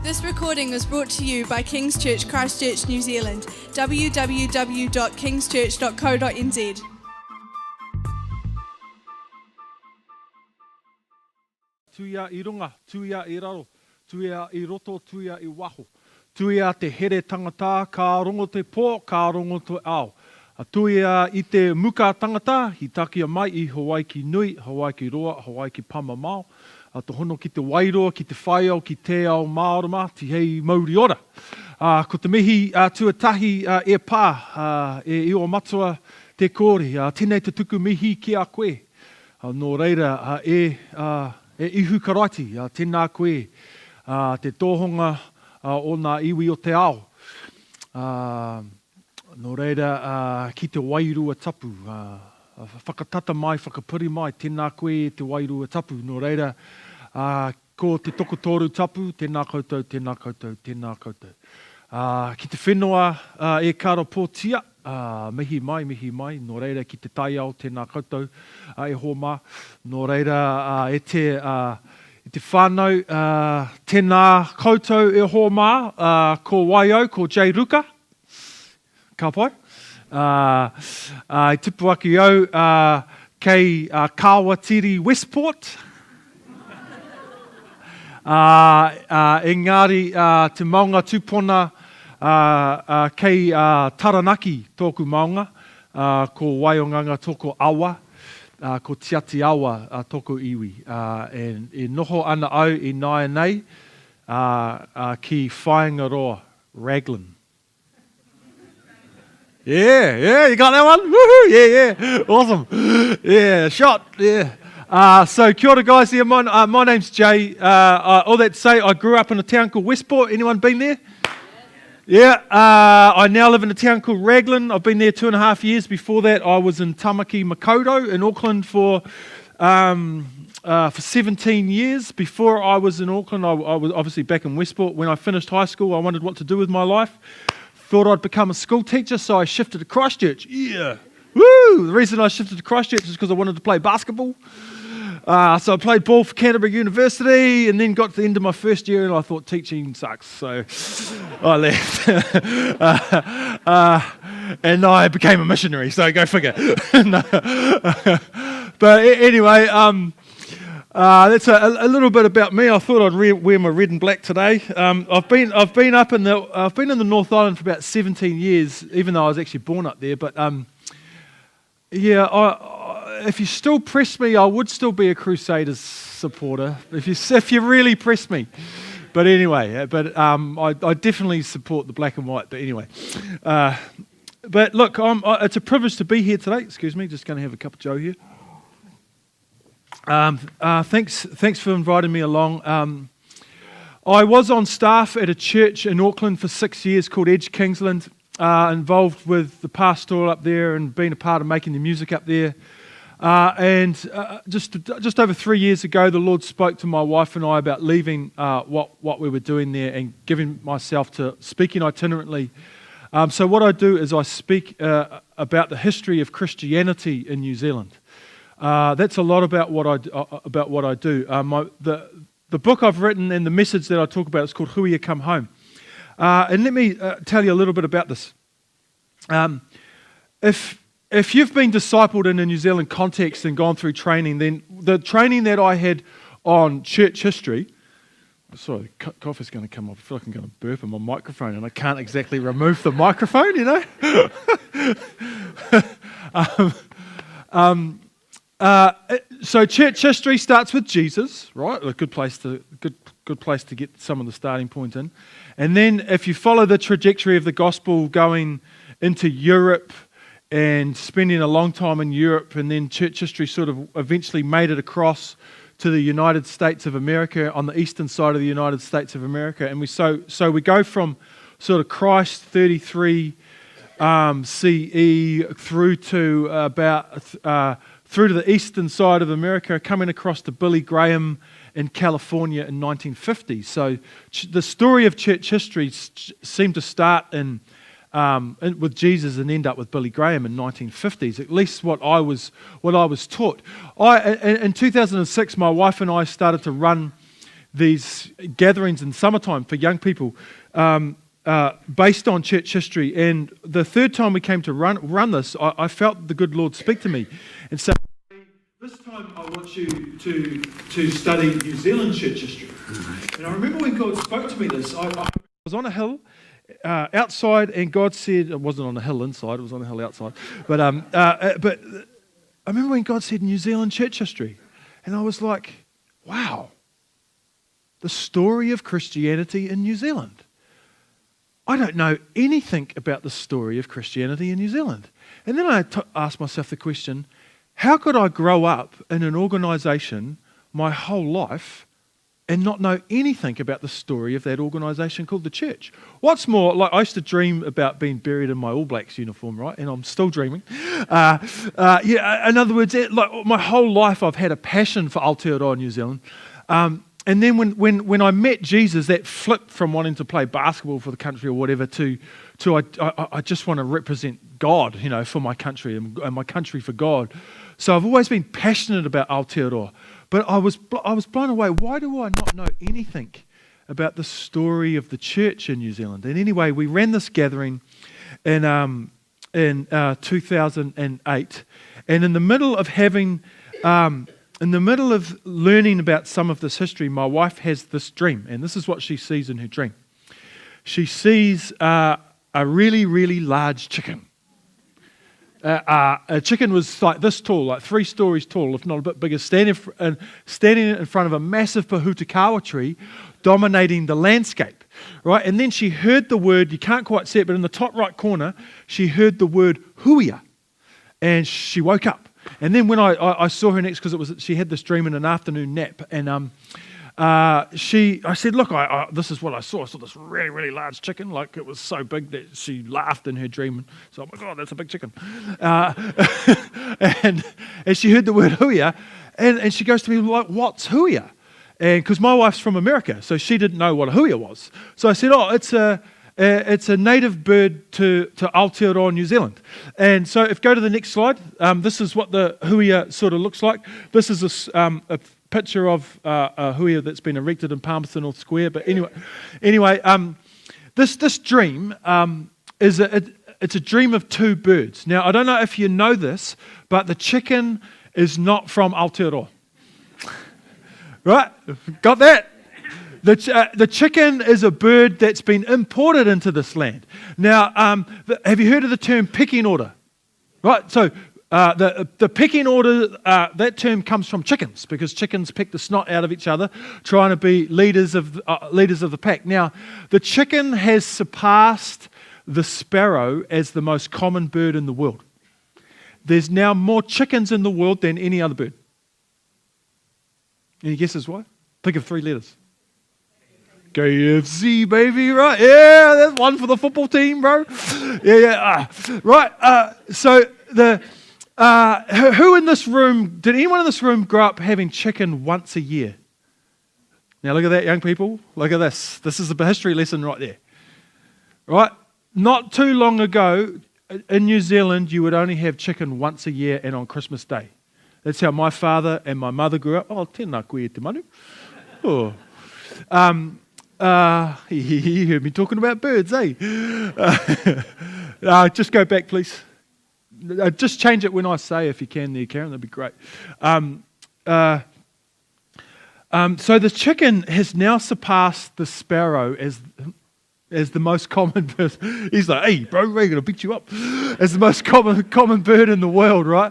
This recording was brought to you by King's Church Christchurch, New Zealand. www.kingschurch.co.nz. Tuia I runga, tuia I raro, tuia I roto, tuia I waho. Tuia te here tangata, ka rongo te pō, ka rongo te ao. A tuia I te muka tangata, hi takia mai I Hawaii ki nui, Hawaii ki roa, Hawaii ki pama mao. A to hono ki te wairoa, ki te whaiao, ki te ao maorama, ti hei mauri ora. Ko te mihi tuatahi e pā, e iwa matua te kore, tēnei te tuku mihi ki a koe. Nō reira, e ihu karaiti, tēnā koe, te tōhonga o ngā iwi o te ao. Nō reira, ki te wairua tapu, whakatata mai, whakapuri mai, tēnā koe te wairua tapu. Nō reira, ko te tokotoru tapu, tēnā koutou, tēnā koutou, tēnā koutou. Ki te whenua e karo pōtia, mihi mai, nō reira ki te taiao, tēnā koutou, e hōmā. Nō reira, e te whānau, tēnā koutou e hōmā, ko Waio, ko J. Ruka, ka pai. I tipu aki au kei Kawatiri Westport. Engari te maunga tūpona kei Taranaki tōku maunga, ko Waionganga tōku awa, ko Tiati awa tōku iwi. E noho ana au I nai nei ki Whaingaroa, Raglan. Yeah, you got that one? Woohoo! Yeah, awesome. Yeah, shot, yeah. So, kia ora guys here, my name's Jay. All that to say, I grew up in a town called Westport. Anyone been there? Yeah, I now live in a town called Raglan. I've been there 2.5 years. Before that, I was in Tamaki Makaurau in Auckland for 17 years. Before I was in Auckland, I was obviously back in Westport. When I finished high school, I wondered what to do with my life. Thought I'd become a school teacher, so I shifted to Christchurch. Yeah. Woo! The reason I shifted to Christchurch is because I wanted to play basketball. So I played ball for Canterbury University and then got to the end of my first year and I thought teaching sucks. So I left. And I became a missionary, so go figure. But anyway, that's a little bit about me. I thought I'd wear my red and black today. I've been up in the North Island for about 17 years, even though I was actually born up there. But if you still press me, I would still be a Crusaders supporter. If you really press me. But anyway, I definitely support the black and white. But anyway, but look, it's a privilege to be here today. Excuse me, just going to have a cup of Joe here. Thanks for inviting me along. I was on staff at a church in Auckland for 6 years called Edge Kingsland, involved with the pastoral up there and being a part of making the music up there. And just over 3 years ago, the Lord spoke to my wife and I about leaving what we were doing there and giving myself to speaking itinerantly. So what I do is I speak about the history of Christianity in New Zealand. That's a lot about what I do. The book I've written and the message that I talk about is called Huia, Come Home. And let me tell you a little bit about this. If you've been discipled in a New Zealand context and gone through training, then the training that I had on church history, sorry, the cough is going to come off. I feel like I'm going to burp on my microphone and I can't exactly remove the microphone, you know. So church history starts with Jesus, right? A good place to get some of the starting point in. And then if you follow the trajectory of the gospel going into Europe and spending a long time in Europe, and then church history sort of eventually made it across to the United States of America, on the eastern side of the United States of America. And we we go from sort of Christ 33 CE through to through to the eastern side of America, coming across to Billy Graham in California in 1950. So the story of church history seemed to start with Jesus and end up with Billy Graham in 1950s. At least what I was taught. In 2006, my wife and I started to run these gatherings in summertime for young people based on church history. And the third time we came to run this, I felt the good Lord speak to me and say, this time I want you to study New Zealand church history. And I remember when God spoke to me this, I was on a hill outside, and God said, it wasn't on a hill inside, it was on a hill outside. But I remember when God said New Zealand church history, and I was like, wow, the story of Christianity in New Zealand. I don't know anything about the story of Christianity in New Zealand. And then I asked myself the question, how could I grow up in an organisation my whole life and not know anything about the story of that organisation called the church? What's more, like I used to dream about being buried in my All Blacks uniform, right? And I'm still dreaming. In other words, like my whole life I've had a passion for Aotearoa New Zealand. And then when I met Jesus, that flipped from wanting to play basketball for the country or whatever to I just want to represent God, for my country and my country for God. So I've always been passionate about Aotearoa. But I was blown away. Why do I not know anything about the story of the church in New Zealand? And anyway, we ran this gathering in 2008, and in the middle of learning about some of this history, my wife has this dream, and this is what she sees in her dream. She sees a really, really large chicken. A chicken was like this tall, like 3 stories tall, if not a bit bigger, standing in front of a massive pahutakawa tree, dominating the landscape, right? And then she heard the word, you can't quite see it, but in the top right corner, she heard the word Huia, and she woke up. And then when I saw her next, because she had this dream in an afternoon nap, and I said, look, this is what I saw. I saw this really, really large chicken, like it was so big that she laughed in her dream. So, oh my God, that's a big chicken. And she heard the word Huia, and she goes to me, like, what's Huia? And because my wife's from America, so she didn't know what a Huia was. So I said, it's a native bird to Aotearoa, New Zealand. And so go to the next slide. This is what the Huia sort of looks like. This is a picture of a Huia that's been erected in Palmerston North Square. But anyway, this dream it's a dream of 2 birds. Now, I don't know if you know this, but the chicken is not from Aotearoa. Right? Got that? The chicken is a bird that's been imported into this land. Now, have you heard of the term pecking order? Right, so the pecking order, that term comes from chickens, because chickens pick the snot out of each other, trying to be leaders of the pack. Now, the chicken has surpassed the sparrow as the most common bird in the world. There's now more chickens in the world than any other bird. Any guesses why? Think of 3 letters. KFC, baby, right? Yeah, that's one for the football team, bro. Yeah. Right. So who in this room, did anyone in this room grow up having chicken once a year? Now look at that, young people. Look at this. This is a history lesson right there. Right? Not too long ago, in New Zealand, you would only have chicken once a year and on Christmas Day. That's how my father and my mother grew up. Oh, tēnā koe te manu. Oh. You heard me talking about birds, eh? Just go back, please. Just change it when I say, if you can there, Karen, that'd be great. So the chicken has now surpassed the sparrow as the most common bird. He's like, hey, bro, we're going to beat you up. As the most common bird in the world, right?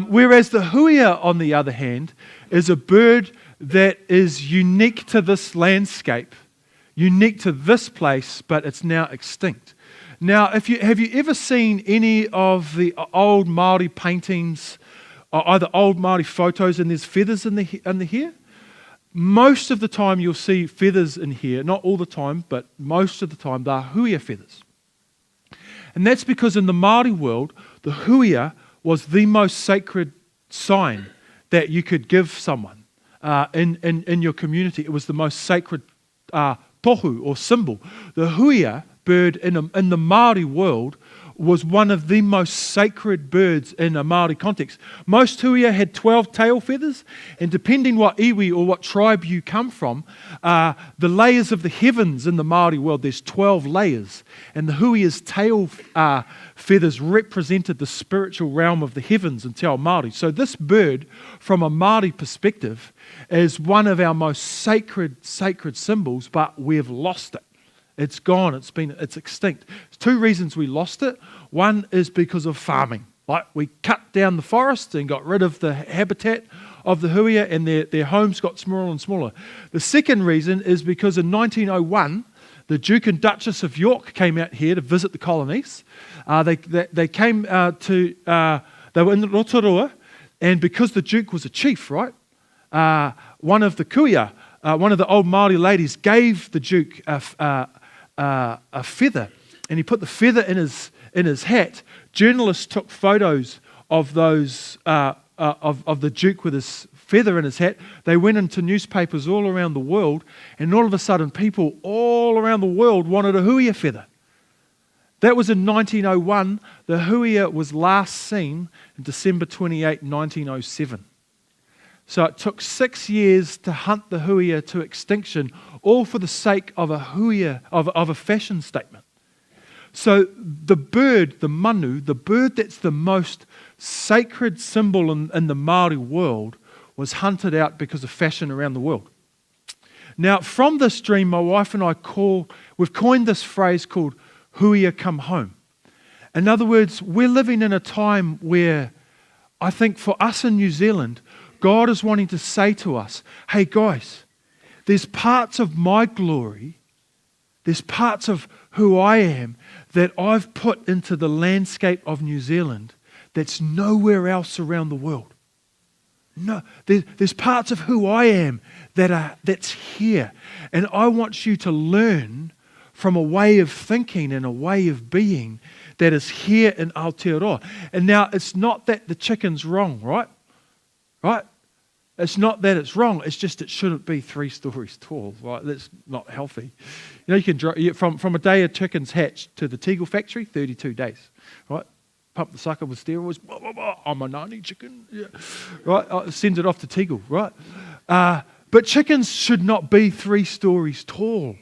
Whereas the Huia, on the other hand, is a bird that is unique to this landscape, unique to this place, but it's now extinct. Now, have you ever seen any of the old Māori paintings, or either old Māori photos, and there's feathers in the hair? Most of the time you'll see feathers in here, not all the time, but most of the time they're Huia feathers. And that's because in the Māori world, the Huia was the most sacred sign that you could give someone in your community. It was the most sacred tohu or symbol. The Huia bird in the Māori world was one of the most sacred birds in a Māori context. Most huia had 12 tail feathers, and depending what iwi or what tribe you come from, the layers of the heavens in the Māori world, there's 12 layers, and the huia's tail feathers represented the spiritual realm of the heavens in Te Ao Māori. So this bird, from a Māori perspective, is one of our most sacred symbols, but we've lost it. It's gone, it's extinct. There's two reasons we lost it. One is because of farming. Like we cut down the forests and got rid of the habitat of the huia, and their homes got smaller and smaller. The second reason is because in 1901, the Duke and Duchess of York came out here to visit the colonies. They came they were in Rotorua, and because the Duke was a chief, right? One of the kuia, one of the old Māori ladies, gave the Duke a feather, and he put the feather in his hat. Journalists took photos of those of the Duke with his feather in his hat. They went into newspapers all around the world, and all of a sudden people all around the world wanted a huia feather. That was in 1901. The huia was last seen in December 28, 1907. So it took 6 years to hunt the huia to extinction, all for the sake of a huia, of a fashion statement. So the bird, the manu, the bird that's the most sacred symbol in the Māori world, was hunted out because of fashion around the world. Now, from this dream, my wife and I we've coined this phrase called huia come home. In other words, we're living in a time where I think for us in New Zealand, God is wanting to say to us, hey guys, there's parts of my glory, there's parts of who I am that I've put into the landscape of New Zealand that's nowhere else around the world. No, there's parts of who I am that's here. And I want you to learn from a way of thinking and a way of being that is here in Aotearoa. And now it's not that the chicken's wrong, right? Right? It's not that it's wrong. It's just it shouldn't be 3 stories tall. Right? That's not healthy. You know, you can drive from a day a chicken's hatched to the Tegel factory, 32 days. Right? Pump the sucker with steroids. Blah, blah, blah. I'm a nani chicken. Yeah. Right? Send it off to Tegel. Right? But chickens should not be 3 stories tall.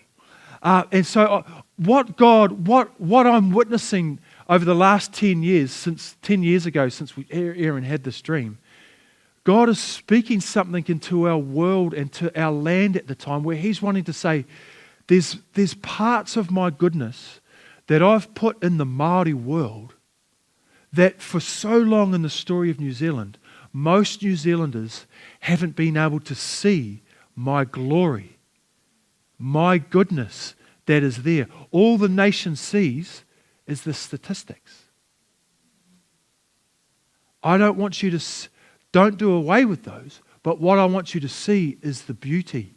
And so what I'm witnessing over the last 10 years, since 10 years ago, since Aaron had this dream, God is speaking something into our world and to our land at the time where He's wanting to say, there's parts of my goodness that I've put in the Māori world that for so long in the story of New Zealand, most New Zealanders haven't been able to see my glory, my goodness that is there. All the nation sees is the statistics. I don't want you to... Don't do away with those, but what I want you to see is the beauty.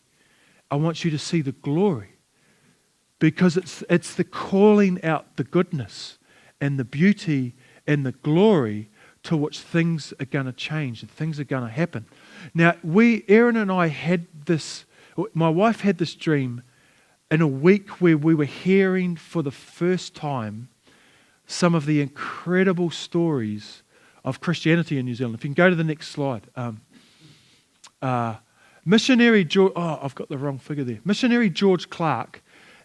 I want you to see the glory, because it's the calling out the goodness and the beauty and the glory to which things are going to change and things are going to happen. Now, Aaron and I had this, my wife had this dream in a week where we were hearing for the first time some of the incredible stories of Christianity in New Zealand. If you can go to the next slide. Missionary George, I've got the wrong figure there. Missionary George Clark,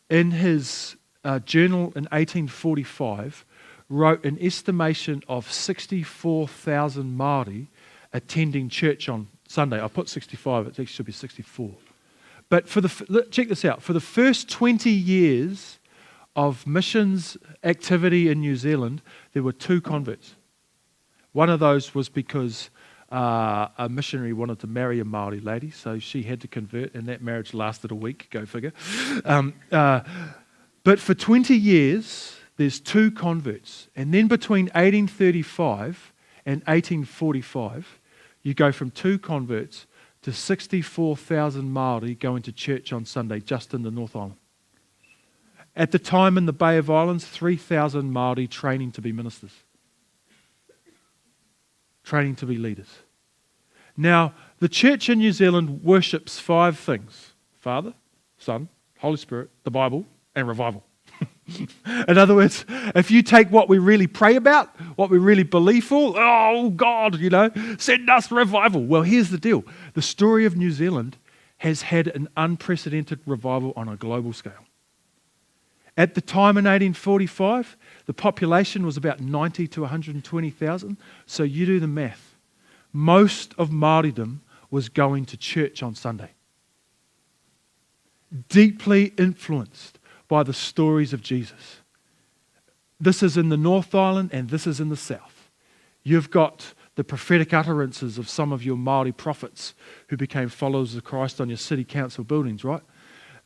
in his journal in 1845, wrote an estimation of 64,000 Māori attending church on Sunday. I put 65, it actually should be 64. But check this out. For the first 20 years of missions activity in New Zealand, there were 2 converts. One of those was because a missionary wanted to marry a Māori lady, so she had to convert, and that marriage lasted a week, go figure. But for 20 years, there's 2 converts. And then between 1835 and 1845, you go from 2 converts to 64,000 Māori going to church on Sunday just in the North Island. At the time in the Bay of Islands, 3,000 Māori training to be ministers. Training to be leaders. Now, the church in New Zealand worships 5 things: Father, Son, Holy Spirit, the Bible, and revival. In other words, if you take what we really pray about, what we really believe for, oh God, send us revival. Well, here's the deal. The story of New Zealand has had an unprecedented revival on a global scale. At the time in 1845, the population was about 90 to 120,000. So you do the math. Most of Māoridom was going to church on Sunday. Deeply influenced by the stories of Jesus. This is in the North Island and this is in the South. You've got the prophetic utterances of some of your Māori prophets who became followers of Christ on your city council buildings, right?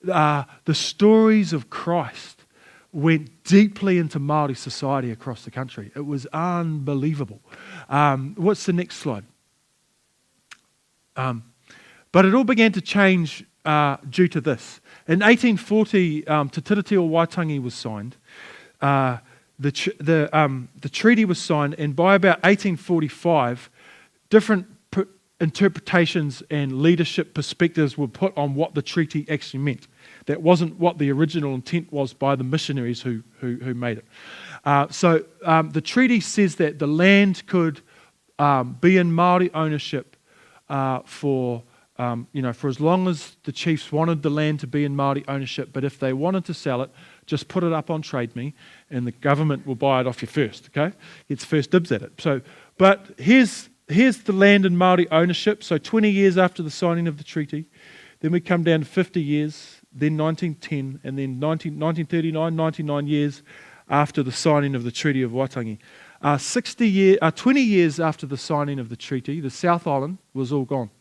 The stories of Christ went deeply into Māori society across the country. It was unbelievable. What's the next slide? But it all began to change due to this. In 1840, Te Tiriti o Waitangi was signed. The treaty was signed, and by about 1845, different interpretations and leadership perspectives were put on what the treaty actually meant. That wasn't what the original intent was by the missionaries who made it. So the treaty says that the land could be in Māori ownership for as long as the chiefs wanted the land to be in Māori ownership, but if they wanted to sell it, just put it up on Trade Me, and the government will buy it off you first. Okay, it's first dibs at it. But here's the land in Māori ownership. So 20 years after the signing of the treaty, then we come down to 50 years, then 1910, and then 1939, 99 years after the signing of the Treaty of Waitangi. 20 years after the signing of the treaty, the South Island was all gone.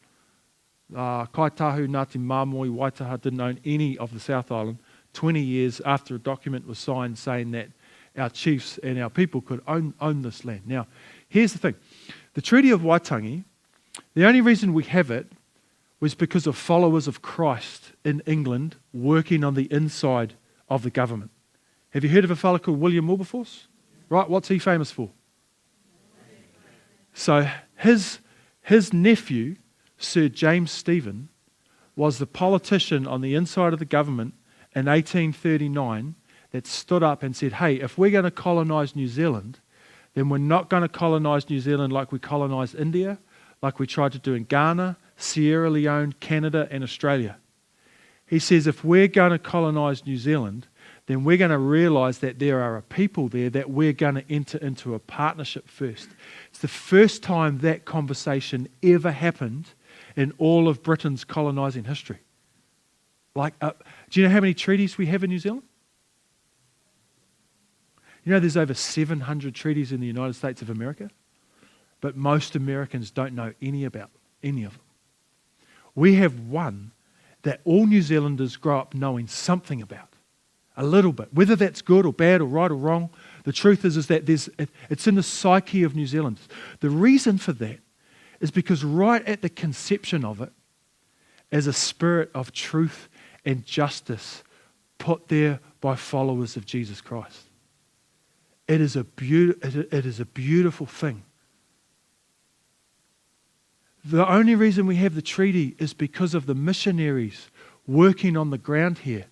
Kaitahu, Ngāti Māmoe, Waitaha didn't own any of the South Island. 20 years after a document was signed saying that our chiefs and our people could own this land. Now, here's the thing. The Treaty of Waitangi, the only reason we have it was because of followers of Christ in England working on the inside of the government. Have you heard of a fellow called William Wilberforce? Right, what's he famous for? So his nephew, Sir James Stephen, was the politician on the inside of the government in 1839 that stood up and said, hey, if we're going to colonise New Zealand, then we're not going to colonise New Zealand like we colonised India, like we tried to do in Ghana, Sierra Leone, Canada and Australia. He says if we're going to colonise New Zealand, then we're going to realise that there are a people there that we're going to enter into a partnership first. It's the first time that conversation ever happened in all of Britain's colonising history. Do you know how many treaties we have in New Zealand? You know there's over 700 treaties in the United States of America, but most Americans don't know any of them. We have one that all New Zealanders grow up knowing something about, a little bit. Whether that's good or bad or right or wrong, the truth is that it's in the psyche of New Zealanders. The reason for that is because right at the conception of it is a spirit of truth and justice put there by followers of Jesus Christ. It is a beautiful thing. The only reason we have the treaty is because of the missionaries working on the ground here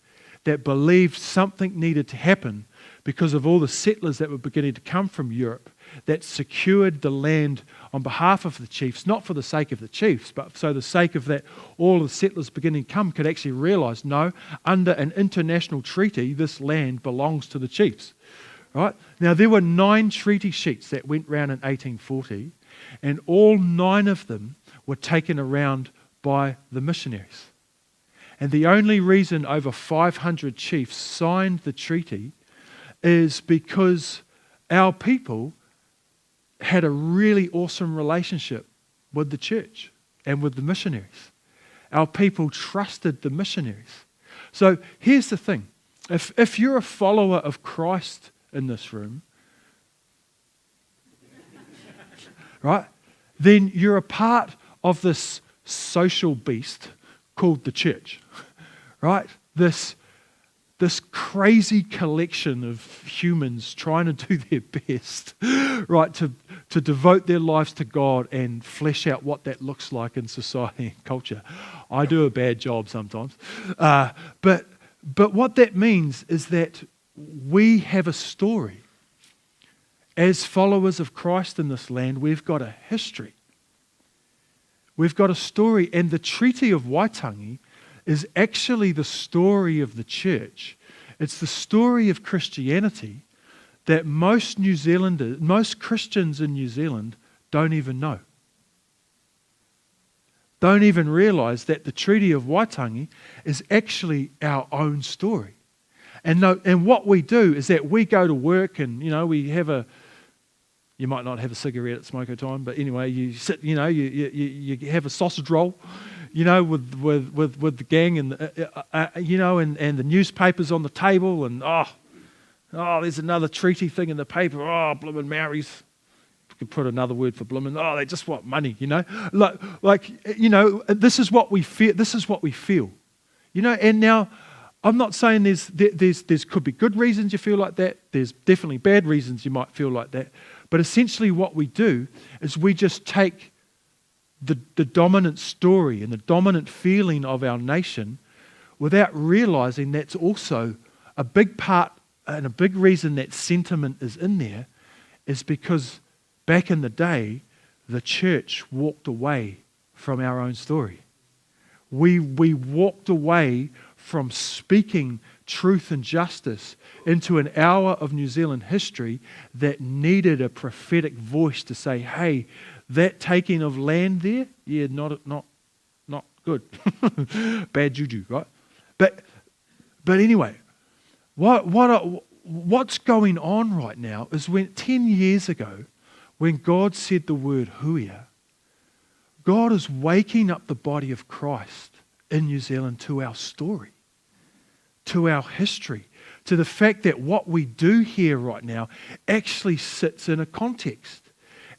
that believed something needed to happen because of all the settlers that were beginning to come from Europe that secured the land on behalf of the chiefs, not for the sake of the chiefs, but so the sake of that all the settlers beginning to come could actually realise, no, under an international treaty, this land belongs to the chiefs. Right? Now, there were 9 treaty sheets that went round in 1840, and all 9 of them were taken around by the missionaries. And the only reason over 500 chiefs signed the treaty is because our people had a really awesome relationship with the church and with the missionaries. Our people trusted the missionaries. So here's the thing. If you're a follower of Christ in this room, right, then you're a part of this social beast called the church, right? This crazy collection of humans trying to do their best, right, to devote their lives to God and flesh out what that looks like in society and culture. I do a bad job sometimes. But what that means is that we have a story. As followers of Christ in this land, we've got a history. We've got a story, and the Treaty of Waitangi is actually the story of the church. It's the story of Christianity that most Christians in New Zealand don't even know. Don't even realise that the Treaty of Waitangi is actually our own story. And what we do is that we go to work and, we have you might not have a cigarette at smoko time, but anyway, you sit, you have a sausage roll, with the gang and, and the newspapers on the table and, there's another treaty thing in the paper, bloomin' Maoris. You could put another word for bloomin', they just want money, this is what we feel, and now, I'm not saying there's could be good reasons you feel like that. There's definitely bad reasons you might feel like that. But essentially what we do is we just take the dominant story and the dominant feeling of our nation without realizing that's also a big part and a big reason that sentiment is in there is because back in the day, the church walked away from our own story. We walked away from speaking truth and justice into an hour of New Zealand history that needed a prophetic voice to say, hey, that taking of land there, not good. Bad juju, right? But anyway, what's going on right now is when 10 years ago, when God said the word Huia, God is waking up the body of Christ in New Zealand to our story, to our history, to the fact that what we do here right now actually sits in a context,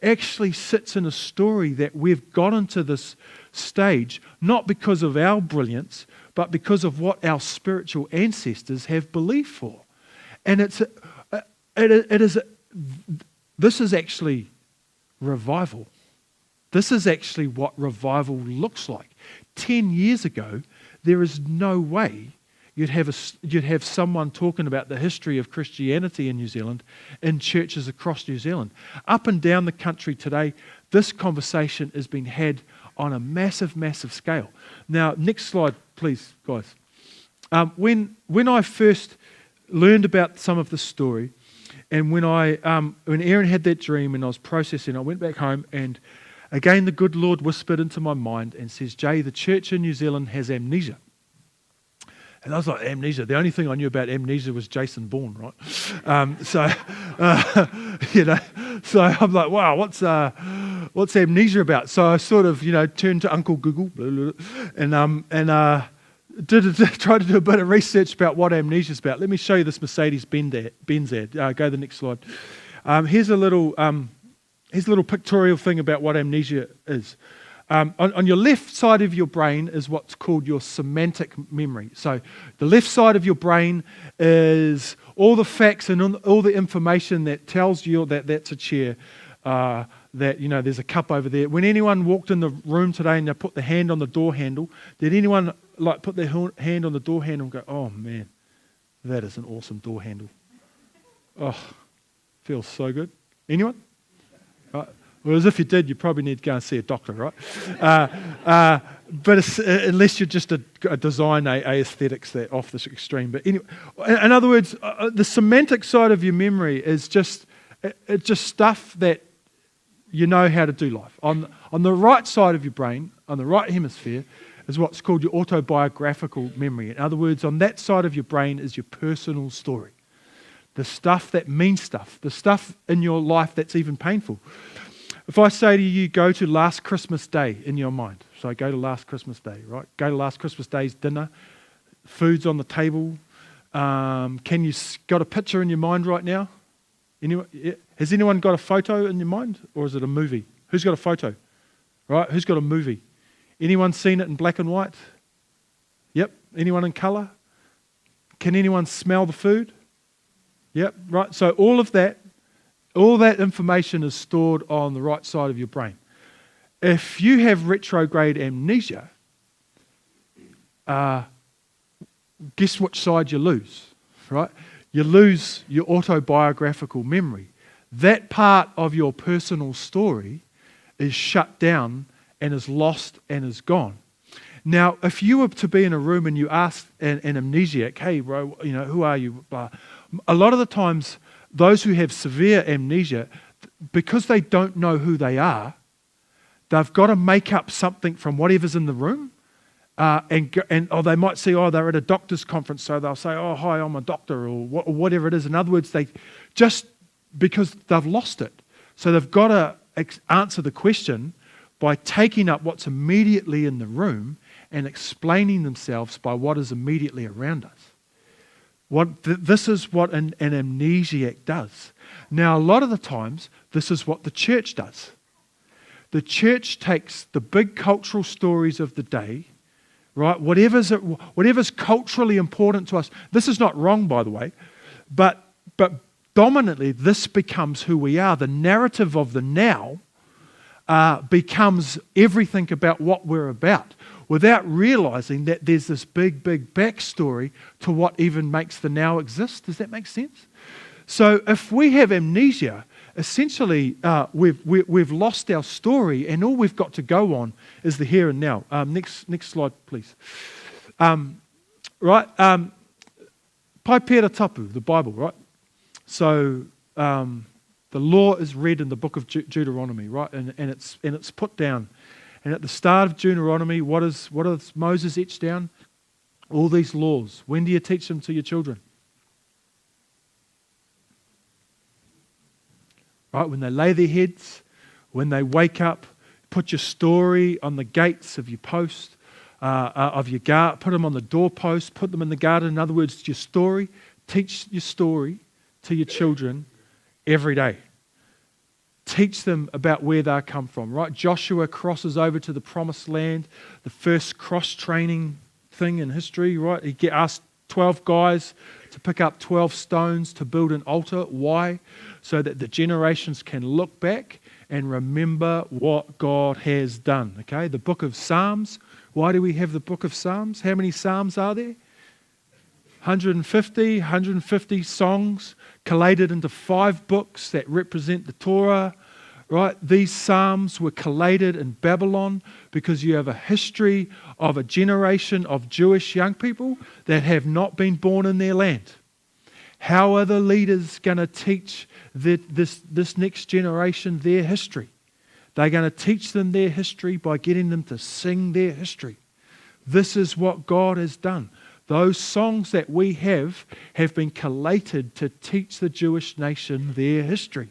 actually sits in a story that we've gotten to this stage, not because of our brilliance, but because of what our spiritual ancestors have believed for. And this is actually revival. This is actually what revival looks like. 10 years ago, there is no way you'd have someone talking about the history of Christianity in New Zealand in churches across New Zealand. Up and down the country today, this conversation is being had on a massive, massive scale. Now, next slide, please, guys. When I first learned about some of this story, and when Aaron had that dream and I was processing, I went back home and again the good Lord whispered into my mind and says, Jay, the church in New Zealand has amnesia. And I was like, amnesia? The only thing I knew about amnesia was Jason Bourne, right? So I'm like, wow, what's amnesia about? So I sort of, turned to Uncle Google and tried to do a bit of research about what amnesia is about. Let me show you this Mercedes-Benz ad. Go to the next slide. Here's a little pictorial thing about what amnesia is. On your left side of your brain is what's called your semantic memory. So the left side of your brain is all the facts and all the information that tells you that that's a chair, that there's a cup over there. When anyone walked in the room today and they put the hand on the door handle, did anyone put their hand on the door handle and go, oh man, that is an awesome door handle. Oh, feels so good. Anyone? Right. Well, as if you did, you probably need to go and see a doctor, right? But unless you're just a design aesthetics that off this extreme. But anyway, in other words, the semantic side of your memory is just stuff that you know how to do life. On the right side of your brain, on the right hemisphere, is what's called your autobiographical memory. In other words, on that side of your brain is your personal story. The stuff that means stuff, the stuff in your life that's even painful. If I say to you, go to last Christmas Day in your mind, so go to last Christmas Day, right? Go to last Christmas Day's dinner, food's on the table. Can you got a picture in your mind right now? Has anyone got a photo in your mind, or is it a movie? Who's got a photo? Right? Who's got a movie? Anyone seen it in black and white? Yep. Anyone in colour? Can anyone smell the food? Yep. Right. So all that information is stored on the right side of your brain. If you have retrograde amnesia, guess which side you lose, right? you lose your autobiographical memory. That part of your personal story is shut down and is lost and is gone. Now, if you were to be in a room and you ask an amnesiac, hey, bro, who are you? Blah. A lot of the times, those who have severe amnesia, because they don't know who they are, they've got to make up something from whatever's in the room. Or they might say, they're at a doctor's conference, so they'll say, hi, I'm a doctor, or whatever it is. In other words, they just because they've lost it. So they've got to answer the question by taking up what's immediately in the room and explaining themselves by what is immediately around us. This is what an amnesiac does. Now, a lot of the times, this is what the church does. The church takes the big cultural stories of the day, right? Whatever's culturally important to us. This is not wrong, by the way, but dominantly, this becomes who we are. The narrative of the now becomes everything about what we're about, without realizing that there's this big backstory to what even makes the now exist. Does that make sense? So if we have amnesia, essentially we've lost our story, and all we've got to go on is the here and now. Next slide, please. Right, Pai Pera Tapu, the Bible, right? So the law is read in the book of Deuteronomy, right? And it's put down. And at the start of Deuteronomy, what does Moses etch down? All these laws. When do you teach them to your children? Right, when they lay their heads, when they wake up, put your story on the gates of your post, of your garden, put them on the doorpost, put them in the garden. In other words, your story. Teach your story to your children every day. Teach them about where they come from, right? Joshua crosses over to the promised land, the first cross-training thing in history, right? He asked 12 guys to pick up 12 stones to build an altar. Why? So that the generations can look back and remember what God has done, okay? The book of Psalms. Why do we have the book of Psalms? How many Psalms are there? 150 songs collated into 5 books that represent the Torah, right? These Psalms were collated in Babylon because you have a history of a generation of Jewish young people that have not been born in their land. How are the leaders going to teach this next generation their history? They're going to teach them their history by getting them to sing their history. This is what God has done. Those songs that we have been collated to teach the Jewish nation their history,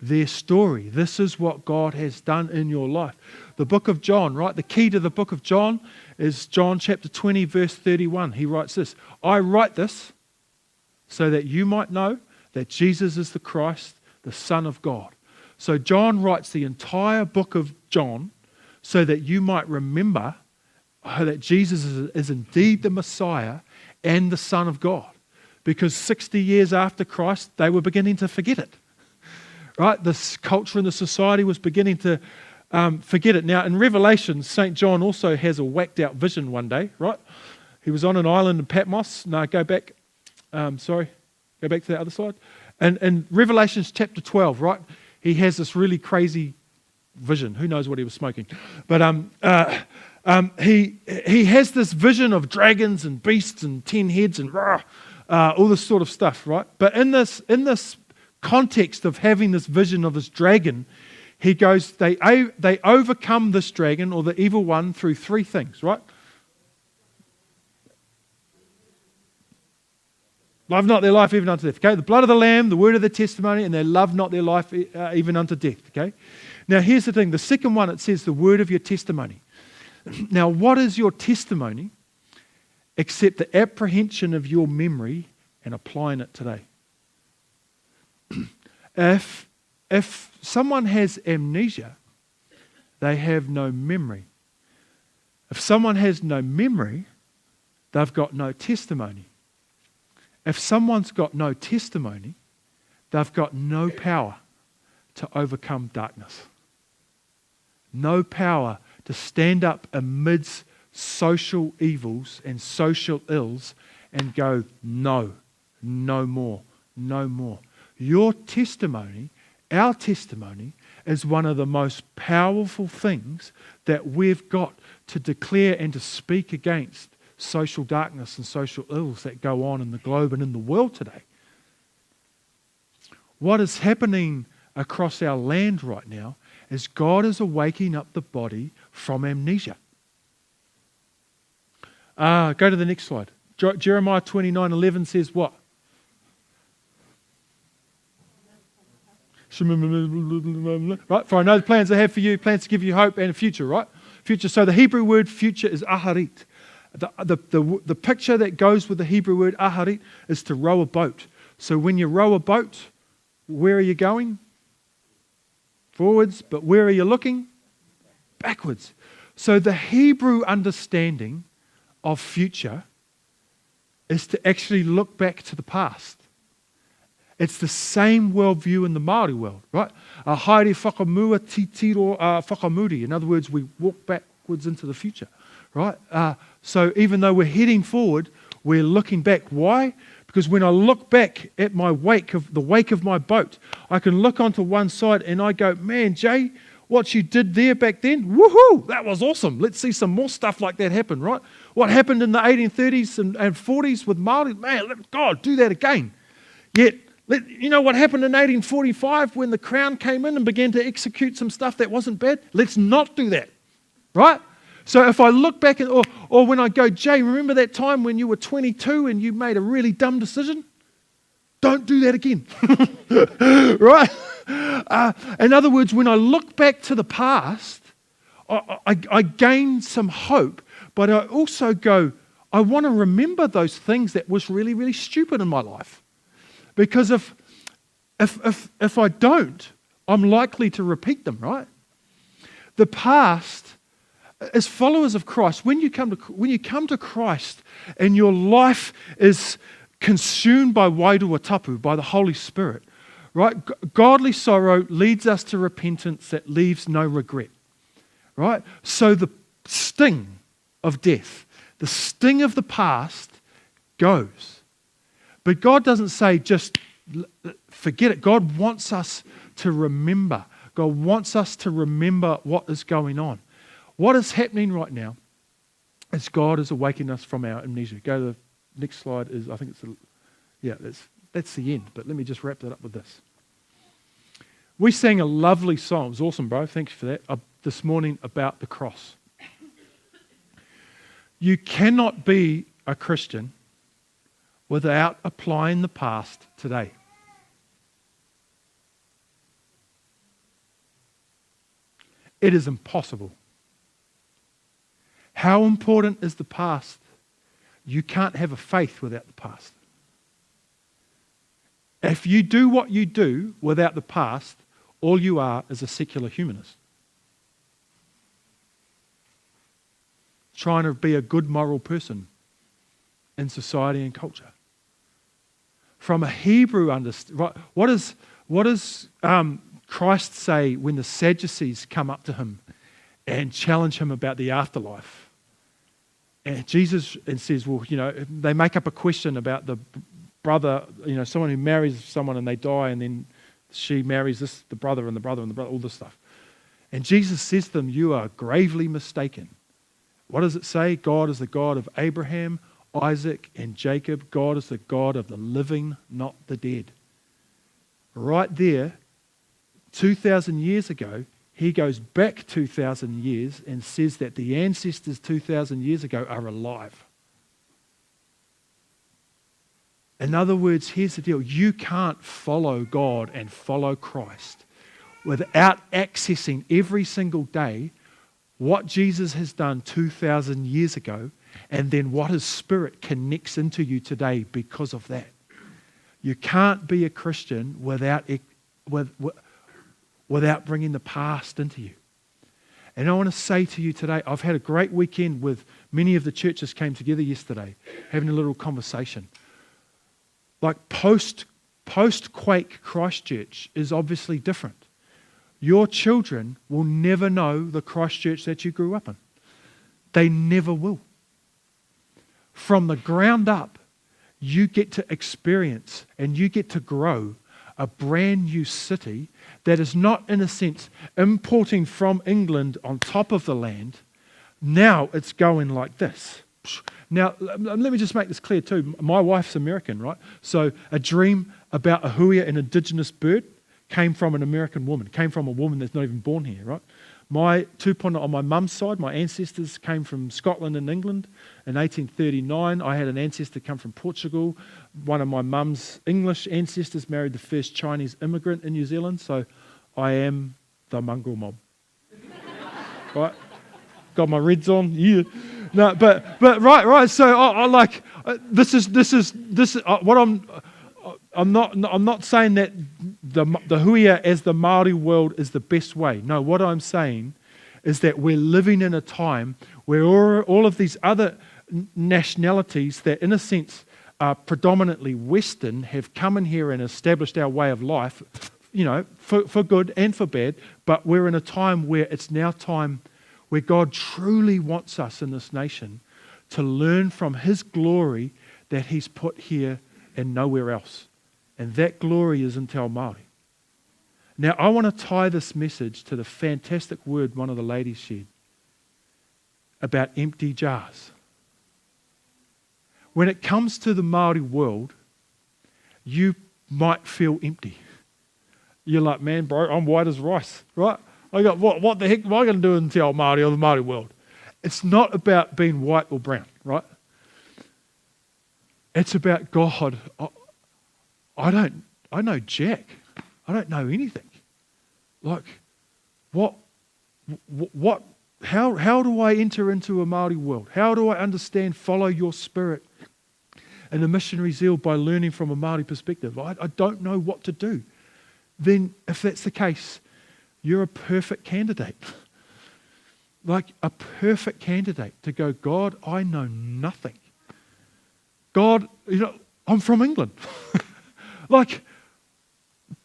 their story. This is what God has done in your life. The book of John, right? The key to the book of John is John chapter 20, verse 31. He writes this, I write this so that you might know that Jesus is the Christ, the Son of God. So John writes the entire book of John so that you might remember that Jesus is indeed the Messiah and the Son of God. Because 60 years after Christ, they were beginning to forget it. Right? This culture and the society was beginning to forget it. Now, in Revelation, St. John also has a whacked out vision one day, right? He was on an island in Patmos. No, go back. Go back to the other slide. And in Revelation chapter 12, right? He has this really crazy vision. Who knows what he was smoking? But he has this vision of dragons and beasts and 10 heads and all this sort of stuff, right? But in this context of having this vision of this dragon, he goes, they overcome this dragon or the evil one through 3 things, right? Love not their life even unto death, okay? The blood of the Lamb, the word of the testimony, and they love not their life even unto death, okay? Now here's the thing, the second one, it says the word of your testimony. Now, what is your testimony except the apprehension of your memory and applying it today? If someone has amnesia, they have no memory. If someone has no memory, they've got no testimony. If someone's got no testimony, they've got no power to overcome darkness. No power to stand up amidst social evils and social ills and go, no, No more. No more. Your testimony, our testimony, is one of the most powerful things that we've got to declare and to speak against social darkness and social ills that go on in the globe and in the world today. What is happening across our land right now is God is awakening up the body from amnesia. Go to the next slide. Jeremiah 29:11 says what? Right, for I know the plans I have for you, plans to give you hope and a future, right? Future. So the Hebrew word future is aharit. The picture that goes with the Hebrew word aharit is to row a boat. So when you row a boat, where are you going? Forwards, but where are you looking? Backwards. So the Hebrew understanding of future is to actually look back to the past. It's the same worldview in the Māori world, right? Haere whakamua titiro whakamuri. In other words, we walk backwards into the future, right? So even though we're heading forward, we're looking back. Why? Because when I look back at the wake of my boat, I can look onto one side and I go, man, Jay, what you did there back then, woohoo, that was awesome. Let's see some more stuff like that happen, right? What happened in the 1830s and 40s with Māori, man, let God do that again. Yet, you know what happened in 1845 when the Crown came in and began to execute some stuff that wasn't bad? Let's not do that, right? So if I look back, or when I go, Jay, remember that time when you were 22 and you made a really dumb decision? Don't do that again, right? In other words, when I look back to the past, I gain some hope, but I also go, I want to remember those things that was really, really stupid in my life. Because if I don't, I'm likely to repeat them, right? The past, as followers of Christ, when you come to Christ and your life is consumed by wairua tapu, by the Holy Spirit, right? Godly sorrow leads us to repentance that leaves no regret, right? So the sting of death, the sting of the past goes. But God doesn't say just forget it. God wants us to remember. God wants us to remember what is going on. What is happening right now is God is awakening us from our amnesia. Go to the next slide. That's the end. But let me just wrap that up with this. We sang a lovely song. It was awesome, bro. Thanks for that. This morning about the cross. You cannot be a Christian without applying the past today. It is impossible. How important is the past? You can't have a faith without the past. If you do what you do without the past, all you are is a secular humanist. Trying to be a good moral person in society and culture. From a Hebrew understanding, what does Christ say when the Sadducees come up to him and challenge him about the afterlife? And Jesus says, well, they make up a question about the brother, someone who marries someone and they die, and then she marries the brother, all this stuff. And Jesus says to them, you are gravely mistaken. What does it say? God is the God of Abraham, Isaac, and Jacob. God is the God of the living, not the dead. Right there, 2,000 years ago, he goes back 2,000 years and says that the ancestors 2,000 years ago are alive. In other words, here's the deal. You can't follow God and follow Christ without accessing every single day what Jesus has done 2,000 years ago, and then what his Spirit connects into you today because of that. You can't be a Christian without bringing the past into you. And I want to say to you today, I've had a great weekend with many of the churches came together yesterday, having a little conversation. Like post-quake Christchurch is obviously different. Your children will never know the Christchurch that you grew up in. They never will. From the ground up, you get to experience and you get to grow a brand new city that is not, in a sense, importing from England on top of the land. Now it's going like this. Now, let me just make this clear too. My wife's American, right? So a dream about a Huia, an indigenous bird, came from an American woman, came from a woman that's not even born here, right? My tupuna on my mum's side, my ancestors came from Scotland and England. In 1839, I had an ancestor come from Portugal. One of my mum's English ancestors married the first Chinese immigrant in New Zealand, so I am the mongrel mob. Right? Got my reds on, yeah. No, but right. So I like this is what I'm not saying that the Huia as the Māori world is the best way. No, what I'm saying is that we're living in a time where all of these other nationalities that, in a sense, are predominantly Western have come in here and established our way of life, for good and for bad. But we're in a time where it's now time where God truly wants us in this nation to learn from His glory that He's put here and nowhere else. And that glory is in Te Ao Māori. Now, I want to tie this message to the fantastic word one of the ladies shared about empty jars. When it comes to the Māori world, you might feel empty. You're like, man, bro, I'm white as rice, right? I got what the heck am I going to do in Te Ao Māori or the Māori world? It's not about being white or brown, right? It's about God. I know Jack. I don't know anything. Like, how do I enter into a Māori world? How do I understand, follow your spirit and the missionary zeal by learning from a Māori perspective? I don't know what to do. Then, if that's the case, you're a perfect candidate. Like a perfect candidate to go, God, I know nothing. God, I'm from England.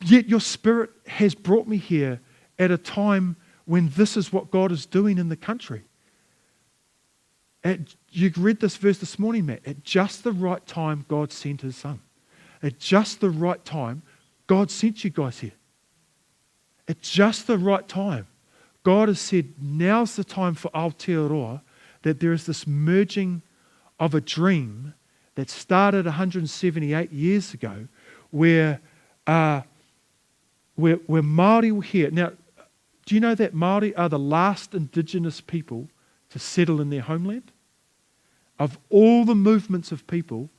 Yet your spirit has brought me here at a time when this is what God is doing in the country. You read this verse this morning, Matt. At just the right time, God sent His Son. At just the right time, God sent you guys here. At just the right time, God has said, now's the time for Aotearoa, that there is this merging of a dream that started 178 years ago, where Māori were here. Now, do you know that Māori are the last indigenous people to settle in their homeland? Of all the movements of people,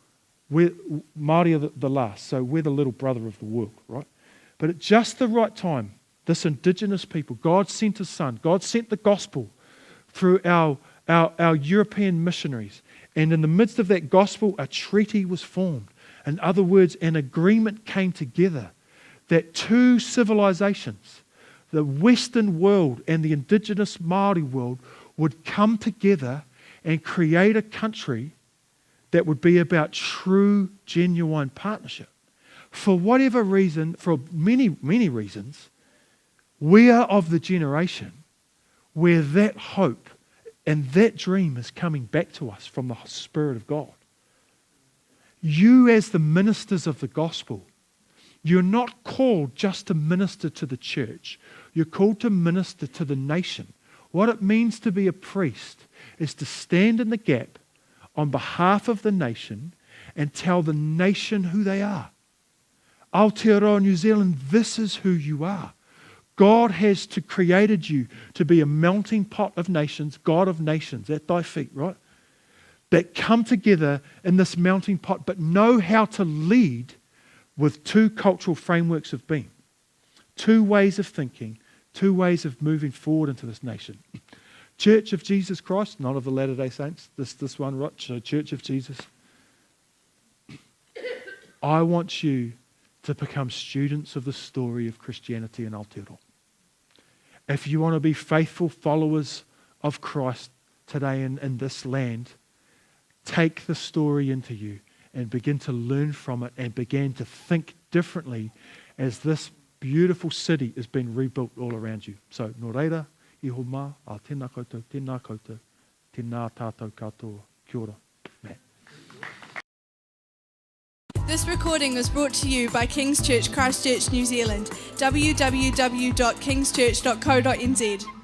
Māori are the last, so we're the little brother of the world, right? But at just the right time, this indigenous people, God sent His Son. God sent the gospel through our European missionaries. And in the midst of that gospel, a treaty was formed. In other words, an agreement came together that two civilizations, the Western world and the indigenous Māori world, would come together and create a country that would be about true, genuine partnership. For whatever reason, for many, many reasons, we are of the generation where that hope and that dream is coming back to us from the Spirit of God. You, as the ministers of the gospel, you're not called just to minister to the church. You're called to minister to the nation. What it means to be a priest is to stand in the gap on behalf of the nation and tell the nation who they are. Aotearoa New Zealand, this is who you are. God has created you to be a melting pot of nations, God of nations, at thy feet, right? That come together in this melting pot, but know how to lead with two cultural frameworks of being, two ways of thinking, two ways of moving forward into this nation. Church of Jesus Christ, not of the Latter-day Saints, this one, right? So Church of Jesus. I want you to become students of the story of Christianity in Aotearoa. If you want to be faithful followers of Christ today in this land, take the story into you and begin to learn from it and begin to think differently as this beautiful city is being rebuilt all around you. So, nō reira, iho mā, a tēnā koutou, tēnā tātou katoa. Kia ora. Matt. This recording was brought to you by King's Church Christchurch, New Zealand. www.kingschurch.co.nz